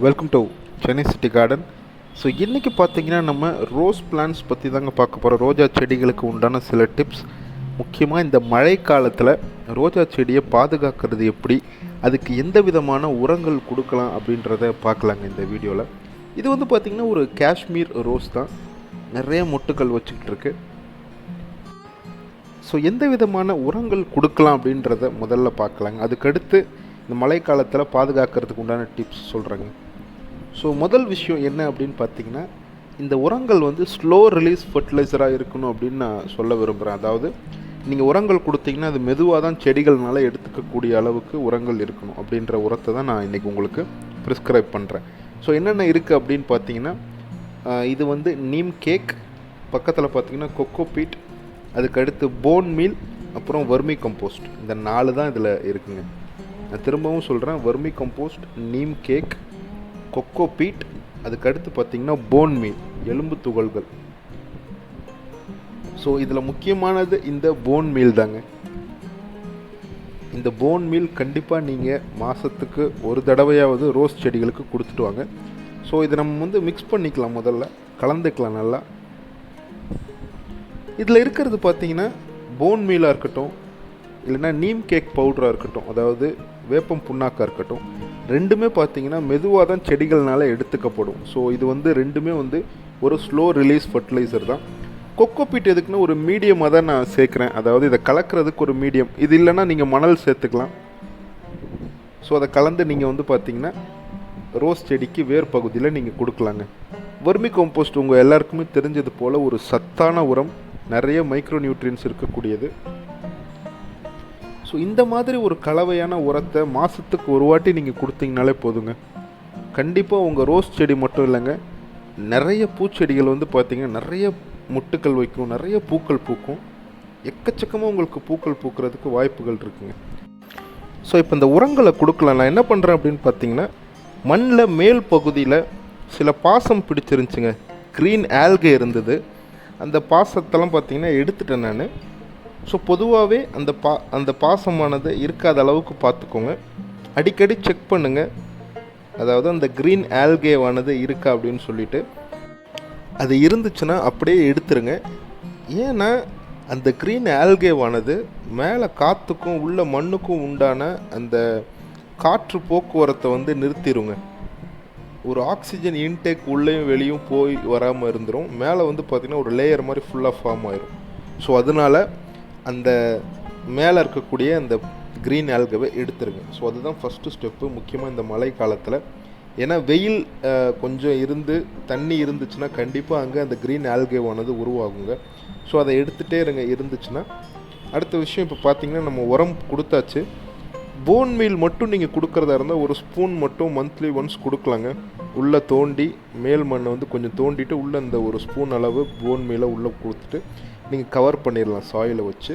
Welcome to Chennai city garden. So இன்றைக்கி பார்த்தீங்கன்னா நம்ம ரோஸ் பிளான்ட்ஸ் பற்றி தாங்க பார்க்க போகிறோம். ரோஜா செடிகளுக்கு உண்டான சில டிப்ஸ். முக்கியமாக இந்த மழை காலத்தில் ரோஜா செடியை பாதுகாக்கிறது எப்படி, அதுக்கு எந்த விதமான உரங்கள் கொடுக்கலாம் அப்படின்றத பார்க்கலாங்க இந்த வீடியோவில். இது வந்து பார்த்திங்கன்னா ஒரு காஷ்மீர் ரோஸ் தான், நிறைய மொட்டுக்கள் வச்சுக்கிட்டு இருக்கு. ஸோ எந்த விதமான உரங்கள் கொடுக்கலாம் அப்படின்றத முதல்ல பார்க்கலாங்க. அதுக்கடுத்து இந்த மழை காலத்தில் பாதுகாக்கிறதுக்கு உண்டான டிப்ஸ் சொல்கிறேங்க. ஸோ முதல் விஷயம் என்ன அப்படின்னு பார்த்தீங்கன்னா, இந்த உரங்கள் வந்து ஸ்லோ ரிலீஸ் ஃபர்டிலைசராக இருக்கணும் அப்படின்னு நான் சொல்ல விரும்புகிறேன். அதாவது நீங்கள் உரங்கள் கொடுத்தீங்கன்னா அது மெதுவாக தான் செடிகள்னால எடுத்துக்கக்கூடிய அளவுக்கு உரங்கள் இருக்கணும் அப்படின்ற உரத்தை தான் நான் இன்றைக்கி உங்களுக்கு ப்ரிஸ்கிரைப் பண்ணுறேன். ஸோ என்னென்ன இருக்குது அப்படின்னு பார்த்தீங்கன்னா, இது வந்து நீம் கேக், பக்கத்தில் பார்த்தீங்கன்னா கொக்கோ பீட், அதுக்கடுத்து போன் மீல், அப்புறம் வெர்மிகம்போஸ்ட். இந்த 4 தான் இதில் இருக்குங்க. நான் திரும்பவும் சொல்கிறேன், வெர்மிகம்போஸ்ட், நீம் கேக், கொக்கோ பீட், அதுக்கடுத்து பார்த்திங்கன்னா போன் மீல், எலும்பு துகள்கள். ஸோ இதில் முக்கியமானது இந்த போன் மீல் தாங்க. இந்த போன் மீல் கண்டிப்பாக நீங்கள் மாதத்துக்கு ஒரு தடவையாவது ரோஸ் செடிகளுக்கு கொடுத்துட்டு வாங்க. ஸோ இதை நம்ம வந்து மிக்ஸ் பண்ணிக்கலாம், முதல்ல கலந்துக்கலாம் நல்லா. இதில் இருக்கிறது பார்த்திங்கன்னா போன் மீலாக இருக்கட்டும், இல்லைன்னா நீம் கேக் பவுடராக இருக்கட்டும், அதாவது வேப்பம் புண்ணாக்காக இருக்கட்டும், ரெண்டுமே பார்த்திங்கன்னா மெதுவாக தான் செடிகள்னால எடுத்துக்கப்படும். ஸோ இது வந்து ரெண்டுமே வந்து ஒரு ஸ்லோ ரிலீஸ் ஃபர்டிலைசர் தான். கொக்கோ பீட் எதுக்குன்னா ஒரு மீடியமாக தான் நான் சேர்க்குறேன், அதாவது இதை கலக்கிறதுக்கு ஒரு மீடியம். இது இல்லைன்னா நீங்கள் மணல் சேர்த்துக்கலாம். ஸோ அதை கலந்து நீங்கள் வந்து பார்த்திங்கன்னா ரோஸ் செடிக்கு வேர் பகுதியில் நீங்கள் கொடுக்கலாங்க. வெர்மி கம்போஸ்ட் உங்கள் எல்லாருக்குமே தெரிஞ்சது போல் ஒரு சத்தான உரம், நிறைய மைக்ரோ நியூட்ரியன்ஸ் இருக்கக்கூடியது. ஸோ இந்த மாதிரி ஒரு கலவையான உரத்தை மாதத்துக்கு ஒரு வாட்டி நீங்கள் கொடுத்தீங்கனாலே போதுங்க. கண்டிப்பாக உங்கள் ரோஸ் செடி மட்டும் இல்லைங்க, நிறைய பூச்செடிகள் வந்து பார்த்திங்கன்னா நிறைய முட்டுக்கள் வைக்கும், நிறைய பூக்கள் பூக்கும், எக்கச்சக்கமாக உங்களுக்கு பூக்கள் பூக்கிறதுக்கு வாய்ப்புகள் இருக்குங்க. ஸோ இப்போ இந்த உரங்களை கொடுக்கலாம். நான் என்ன பண்ணுறேன் அப்படின்னு பார்த்தீங்கன்னா, மண்ணில் மேல் பகுதியில் சில பாசம் பிடிச்சிருந்துச்சுங்க, க்ரீன் ஆல்கே இருந்தது. அந்த பாசத்தெல்லாம் பார்த்திங்கன்னா எடுத்துட்டேன் நான். ஸோ பொதுவாகவே அந்த பாசமானது இருக்காத அளவுக்கு பார்த்துக்கோங்க. அடிக்கடி செக் பண்ணுங்கள், அதாவது அந்த க்ரீன் ஆல்கேவானது இருக்கா அப்படின்னு சொல்லிவிட்டு. அது இருந்துச்சுன்னா அப்படியே எடுத்துருங்க. ஏன்னா அந்த க்ரீன் ஆல்கேவானது மேலே காற்றுக்கும் உள்ள மண்ணுக்கும் உண்டான அந்த காற்று போக்குவரத்தை வந்து நிறுத்திடுங்க. ஒரு ஆக்சிஜன் இன்டேக் உள்ளேயும் வெளியும் போய் வராமல் இருந்துடும். மேலே வந்து பார்த்திங்கன்னா ஒரு லேயர் மாதிரி ஃபுல்லாக ஃபார்ம் ஆயிரும். ஸோ அதனால் அந்த மேலே இருக்கக்கூடிய அந்த க்ரீன் ஆல்கேவை எடுத்துருங்க. ஸோ அதுதான் ஃபஸ்ட்டு ஸ்டெப்பு, முக்கியமாக இந்த மழை காலத்தில். ஏன்னா வெயில் கொஞ்சம் இருந்து தண்ணி இருந்துச்சுன்னா கண்டிப்பாக அங்கே அந்த க்ரீன் ஆல்கேவானது உருவாகுங்க. ஸோ அதை எடுத்துகிட்டே இருந்துச்சுன்னா. அடுத்த விஷயம், இப்போ பார்த்திங்கன்னா நம்ம உரம் கொடுத்தாச்சு. போன் மீல் மட்டும் நீங்கள் கொடுக்குறதா இருந்தால் ஒரு ஸ்பூன் மட்டும் மந்த்லி ஒன்ஸ் கொடுக்கலாங்க. உள்ளே தோண்டி மேல் மண்ணை வந்து கொஞ்சம் தோண்டிட்டு உள்ளே இந்த ஒரு ஸ்பூன் அளவு போன் மீலை உள்ளே கொடுத்துட்டு நீங்கள் கவர் பண்ணிடலாம் சாயிலை வச்சு.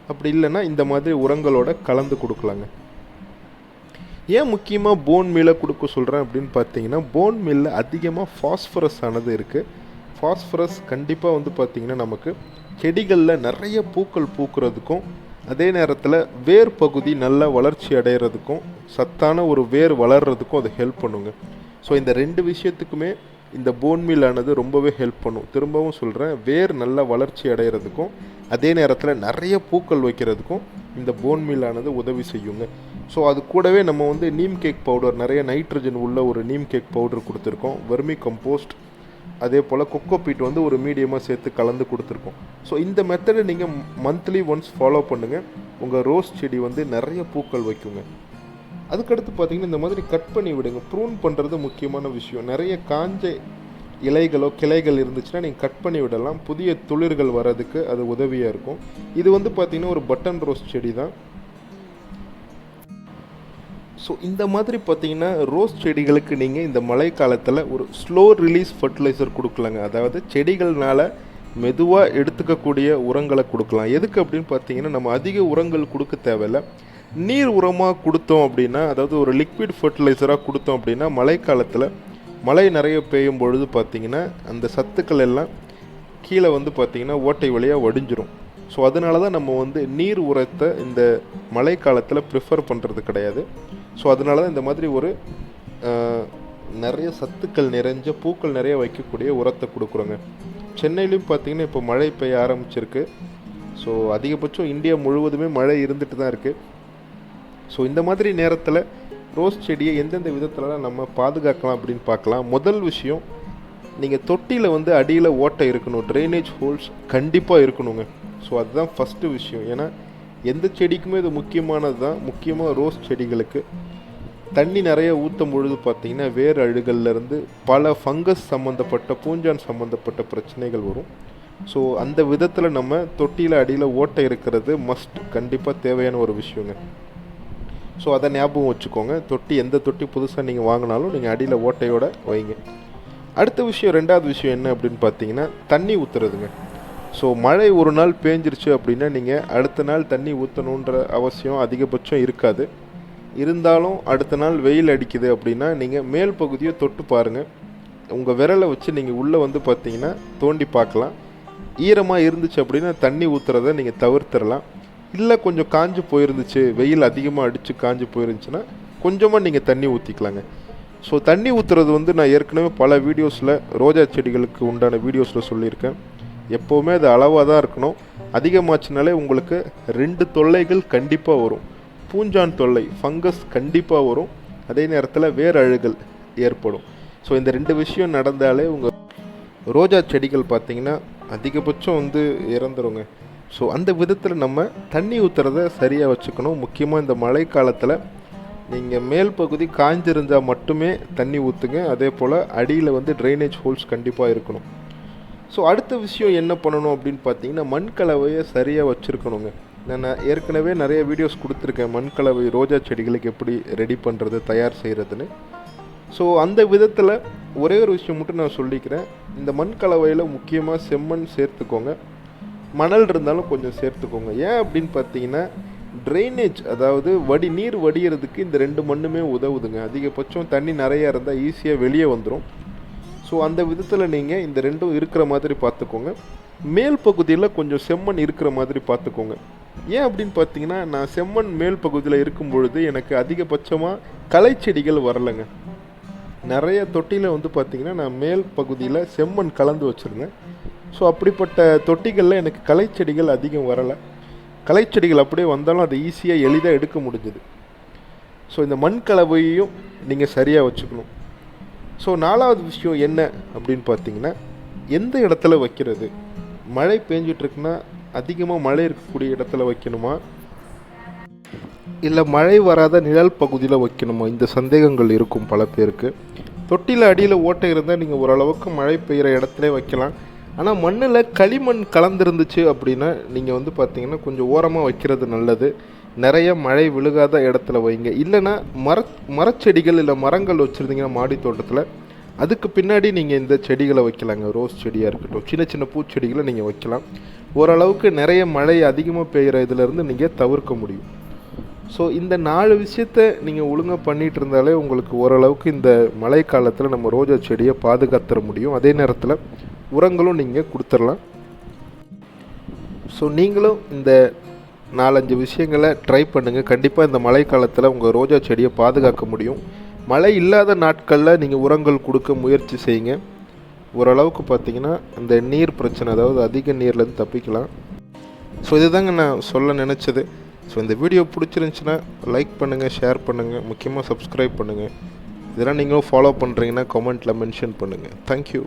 அப்படி இல்லைன்னா இந்த மாதிரி உரங்களோட கலந்து கொடுக்கலாங்க. ஏன் முக்கியமாக போன் மீலை கொடுக்க சொல்கிறேன் அப்படின்னு பார்த்தீங்கன்னா, போன் மீலில் அதிகமாக ஃபாஸ்பரஸ் ஆனது இருக்குது. ஃபாஸ்பரஸ் கண்டிப்பாக வந்து பார்த்திங்கன்னா நமக்கு செடிகளில் நிறைய பூக்கள் பூக்கிறதுக்கும், அதே நேரத்தில் வேர் பகுதி நல்லா வளர்ச்சி அடைகிறதுக்கும், சத்தான ஒரு வேர் வளர்கிறதுக்கும் அது ஹெல்ப் பண்ணுங்க. ஸோ இந்த 2 விஷயத்துக்குமே இந்த போன் மீல் ஆனது ரொம்பவே ஹெல்ப் பண்ணும். திரும்பவும் சொல்கிறேன், வேர் நல்லா வளர்ச்சி அடைகிறதுக்கும் அதே நேரத்தில் நிறைய பூக்கள் வைக்கிறதுக்கும் இந்த போன் மீல் ஆனது உதவி செய்யுங்க. ஸோ அது கூடவே நம்ம வந்து நீம் கேக் பவுடர், நிறைய நைட்ரஜன் உள்ள ஒரு நீம் கேக் பவுடர் கொடுத்துருக்கோம். வெர்மி கம்போஸ்ட், அதே போல் கொக்கோ பீட் வந்து ஒரு மீடியமாக சேர்த்து கலந்து கொடுத்துருக்கோம். ஸோ இந்த மெத்தடை நீங்கள் மந்த்லி ஒன்ஸ் ஃபாலோ பண்ணுங்கள். உங்கள் ரோஸ் செடி வந்து நிறைய பூக்கள் வைக்குங்க. அதுக்கடுத்து பார்த்திங்கன்னா இந்த மாதிரி கட் பண்ணி விடுங்க. ப்ரூன் பண்ணுறது முக்கியமான விஷயம். நிறைய காஞ்ச இலைகளோ கிளைகள் இருந்துச்சுன்னா நீங்கள் கட் பண்ணி விடலாம். புதிய துளிர்கள் வர்றதுக்கு அது உதவியாக இருக்கும். இது வந்து பார்த்திங்கன்னா ஒரு பட்டன் ரோஸ் செடி தான். ஸோ இந்த மாதிரி பார்த்திங்கன்னா ரோஸ் செடிகளுக்கு நீங்கள் இந்த மழை காலத்தில் ஒரு ஸ்லோ ரிலீஸ் ஃபர்டிலைசர் கொடுக்கலாங்க. அதாவது செடிகள்னால் மெதுவாக எடுத்துக்கக்கூடிய உரங்களை கொடுக்கலாம். எதுக்கு அப்படின்னு பார்த்தீங்கன்னா, நம்ம அதிக உரங்கள் கொடுக்க தேவையில்லை. நீர் உரமாக கொடுத்தோம் அப்படின்னா, அதாவது ஒரு லிக்விட் ஃபர்டிலைசராக கொடுத்தோம் அப்படின்னா, மழை காலத்தில் மழை நிறைய பெய்யும் பொழுது பார்த்திங்கன்னா அந்த சத்துக்கள் எல்லாம் கீழே வந்து பார்த்திங்கன்னா ஓட்டை வழியாக வடிஞ்சிரும். ஸோ அதனால தான் நம்ம வந்து நீர் உரத்தை இந்த மழை காலத்தில் ப்ரிஃபர் பண்ணுறது கிடையாது. ஸோ அதனால தான் இந்த மாதிரி ஒரு நிறைய சத்துக்கள் நிறைஞ்ச பூக்கள் நிறைய வைக்கக்கூடிய உரத்தை கொடுக்குறோங்க. சென்னையிலையும் பார்த்திங்கன்னா இப்போ மழை பெய்ய ஆரம்பிச்சிருக்கு. ஸோ அதிகபட்சம் இந்தியா முழுவதுமே மழை இருந்துட்டு தான் இருக்குது. ஸோ இந்த மாதிரி நேரத்தில் ரோஸ் செடியை எந்தெந்த விதத்துலலாம் நம்ம பாதுகாக்கலாம் அப்படின்னு பார்க்கலாம். முதல் விஷயம், நீங்கள் தொட்டியில் வந்து அடியில் ஓட்டை இருக்கணும், ட்ரைனேஜ் ஹோல்ஸ் கண்டிப்பாக இருக்கணுங்க. ஸோ அதுதான் ஃபஸ்ட்டு விஷயம். ஏன்னா எந்த செடிக்குமே இது முக்கியமானது தான். முக்கியமாக ரோஸ் செடிகளுக்கு தண்ணி நிறைய ஊற்றும் பொழுது பார்த்திங்கன்னா வேர் அழுகல்லேருந்து பல ஃபங்கஸ் சம்மந்தப்பட்ட பூஞ்சான் சம்மந்தப்பட்ட பிரச்சனைகள் வரும். ஸோ அந்த விதத்தில் நம்ம தொட்டியில் அடியில் ஓட்டை இருக்கிறது மஸ்ட், கண்டிப்பாக தேவையான ஒரு விஷயங்க. ஸோ அதை ஞாபகம் வச்சுக்கோங்க. எந்த தொட்டி புதுசாக நீங்கள் வாங்கினாலும் நீங்கள் அடியில் ஓட்டையோடு வைங்க. அடுத்த விஷயம், ரெண்டாவது விஷயம் என்ன அப்படின்னு பார்த்தீங்கன்னா தண்ணி ஊற்றுறதுங்க. ஸோ மழை ஒரு நாள் பேஞ்சிருச்சு அப்படின்னா நீங்கள் அடுத்த நாள் தண்ணி ஊற்றணுன்ற அவசியம் அதிகபட்சம் இருக்காது. இருந்தாலும் அடுத்த நாள் வெயில் அடிக்குது அப்படின்னா நீங்கள் மேல் பகுதியை தொட்டு பாருங்கள். உங்கள் விரலை வச்சு நீங்கள் உள்ளே வந்து பார்த்தீங்கன்னா தோண்டி பார்க்கலாம். ஈரமாக இருந்துச்சு அப்படின்னா தண்ணி ஊற்றுறதை நீங்கள் தவிர்த்துடலாம். இல்லை கொஞ்சம் காஞ்சு போயிருந்துச்சு, வெயில் அதிகமாக அடித்து காஞ்சு போயிருந்துச்சுன்னா கொஞ்சமாக நீங்கள் தண்ணி ஊற்றிக்கலாங்க. ஸோ தண்ணி ஊற்றுறது வந்து நான் ஏற்கனவே பல வீடியோஸில் ரோஜா செடிகளுக்கு உண்டான வீடியோஸில் சொல்லியிருக்கேன். எப்போவுமே அது அளவாக தான் இருக்கணும். அதிகமாச்சுனாலே உங்களுக்கு 2 தொல்லைகள் கண்டிப்பாக வரும். பூஞ்சான் தொல்லை, ஃபங்கஸ் கண்டிப்பாக வரும். அதே நேரத்தில் வேர் அழுகல் ஏற்படும். ஸோ இந்த 2 விஷயம் நடந்தாலே உங்கள் ரோஜா செடிகள் பார்த்திங்கன்னா அதிகபட்சம் வந்து இறந்துருங்க. ஸோ அந்த விதத்தில் நம்ம தண்ணி ஊற்றுறத சரியாக வச்சுக்கணும். முக்கியமாக இந்த மழை காலத்தில் நீங்கள் மேல் பகுதி காய்ஞ்சிருந்தால் மட்டுமே தண்ணி ஊற்றுங்க. அதே போல் அடியில் வந்து ட்ரைனேஜ் ஹோல்ஸ் கண்டிப்பாக இருக்கணும். ஸோ அடுத்த விஷயம் என்ன பண்ணணும் அப்படின்னு பார்த்தீங்கன்னா மண் கலவையை சரியாக வச்சுருக்கணுங்க. நான் ஏற்கனவே நிறைய வீடியோஸ் கொடுத்துருக்கேன் மண் கலவை ரோஜா செடிகளுக்கு எப்படி ரெடி பண்ணுறது, தயார் செய்கிறதுன்னு. ஸோ அந்த விதத்தில் ஒரே ஒரு விஷயம் மட்டும் நான் சொல்லிக்கிறேன். இந்த மண் கலவையில் முக்கியமாக செம்மண் சேர்த்துக்கோங்க, மணல் இருந்தாலும் கொஞ்சம் சேர்த்துக்கோங்க. ஏன் அப்படின்னு பார்த்தீங்கன்னா ட்ரைனேஜ், அதாவது நீர் வடிகிறதுக்கு இந்த 2 மண்ணுமே உதவுதுங்க. அதிகபட்சம் தண்ணி நிறையா இருந்தால் ஈஸியாக வெளியே வந்துடும். ஸோ அந்த விதத்தில் நீங்கள் இந்த 2ம் இருக்கிற மாதிரி பார்த்துக்கோங்க. மேல் பகுதியில் கொஞ்சம் செம்மண் இருக்கிற மாதிரி பார்த்துக்கோங்க. ஏன் அப்படின்னு பார்த்தீங்கன்னா நான் செம்மண் மேல் பகுதியில் இருக்கும் பொழுது எனக்கு அதிகபட்சமாக களை செடிகள் வரலைங்க. நிறைய தொட்டியில் வந்து பார்த்திங்கன்னா நான் மேல் பகுதியில் செம்மண் கலந்து வச்சுருந்தேன். ஸோ அப்படிப்பட்ட தொட்டிகளில் எனக்கு களை செடிகள் அதிகம் வரலை. களை செடிகள் அப்படியே வந்தாலும் அதை ஈஸியாக எளிதாக எடுக்க முடிஞ்சுது. ஸோ இந்த மண் கலவையையும் நீங்கள் சரியாக வச்சுக்கணும். ஸோ 4வது விஷயம் என்ன அப்படின்னு பார்த்தீங்கன்னா எந்த இடத்துல வைக்கிறது. மழை பேஞ்சிட்ருக்குன்னா அதிகமாக மழை இருக்கக்கூடிய இடத்துல வைக்கணுமா, இல்லை மழை வராத நிழல் பகுதியில் வைக்கணுமா, இந்த சந்தேகங்கள் இருக்கும் பல பேருக்கு. தொட்டியில் அடியில் ஓட்டை இருந்தால் நீங்கள் ஓரளவுக்கு மழை பெய்கிற இடத்துல வைக்கலாம். ஆனால் மண்ணில் களிமண் கலந்துருந்துச்சு அப்படின்னா நீங்கள் வந்து பார்த்தீங்கன்னா கொஞ்சம் ஓரமாக வைக்கிறது நல்லது. நிறைய மழை விழுகாத இடத்துல வைங்க. இல்லைன்னா மரச்செடிகள் இல்லை மரங்கள் வச்சுருந்தீங்கன்னா மாடி தோட்டத்தில் அதுக்கு பின்னாடி நீங்கள் இந்த செடிகளை வைக்கலாங்க. ரோஸ் செடியாக இருக்கட்டும், சின்ன சின்ன பூச்செடிகளை நீங்கள் வைக்கலாம். ஓரளவுக்கு நிறைய மழை அதிகமாக பெய்கிற இதிலேருந்து நீங்கள் தவிர்க்க முடியும். ஸோ இந்த 4 விஷயத்தை நீங்கள் ஒழுங்காக பண்ணிகிட்டு இருந்தாலே உங்களுக்கு ஓரளவுக்கு இந்த மழை காலத்தில் நம்ம ரோஜா செடியை பாதுகாத்துற முடியும். அதே நேரத்தில் உரங்களும் நீங்கள் கொடுத்துடலாம். ஸோ நீங்களும் இந்த 4-5 விஷயங்களை ட்ரை பண்ணுங்கள். கண்டிப்பாக இந்த மழை காலத்தில் உங்கள் ரோஜா செடியை பாதுகாக்க முடியும். மழை இல்லாத நாட்களில் நீங்கள் உரங்கள் கொடுக்க முயற்சி செய்யுங்க. ஓரளவுக்கு பார்த்திங்கன்னா அந்த நீர் பிரச்சனை, அதாவது அதிக நீர்லேருந்து தப்பிக்கலாம். ஸோ இதுதாங்க நான் சொல்ல நினச்சது. ஸோ இந்த வீடியோ பிடிச்சிருந்துச்சின்னா லைக் பண்ணுங்கள், ஷேர் பண்ணுங்கள், முக்கியமாக சப்ஸ்கிரைப் பண்ணுங்கள். இதெல்லாம் நீங்களும் ஃபாலோ பண்ணுறீங்கன்னா கமெண்ட்டில் மென்ஷன் பண்ணுங்கள். தேங்க்யூ.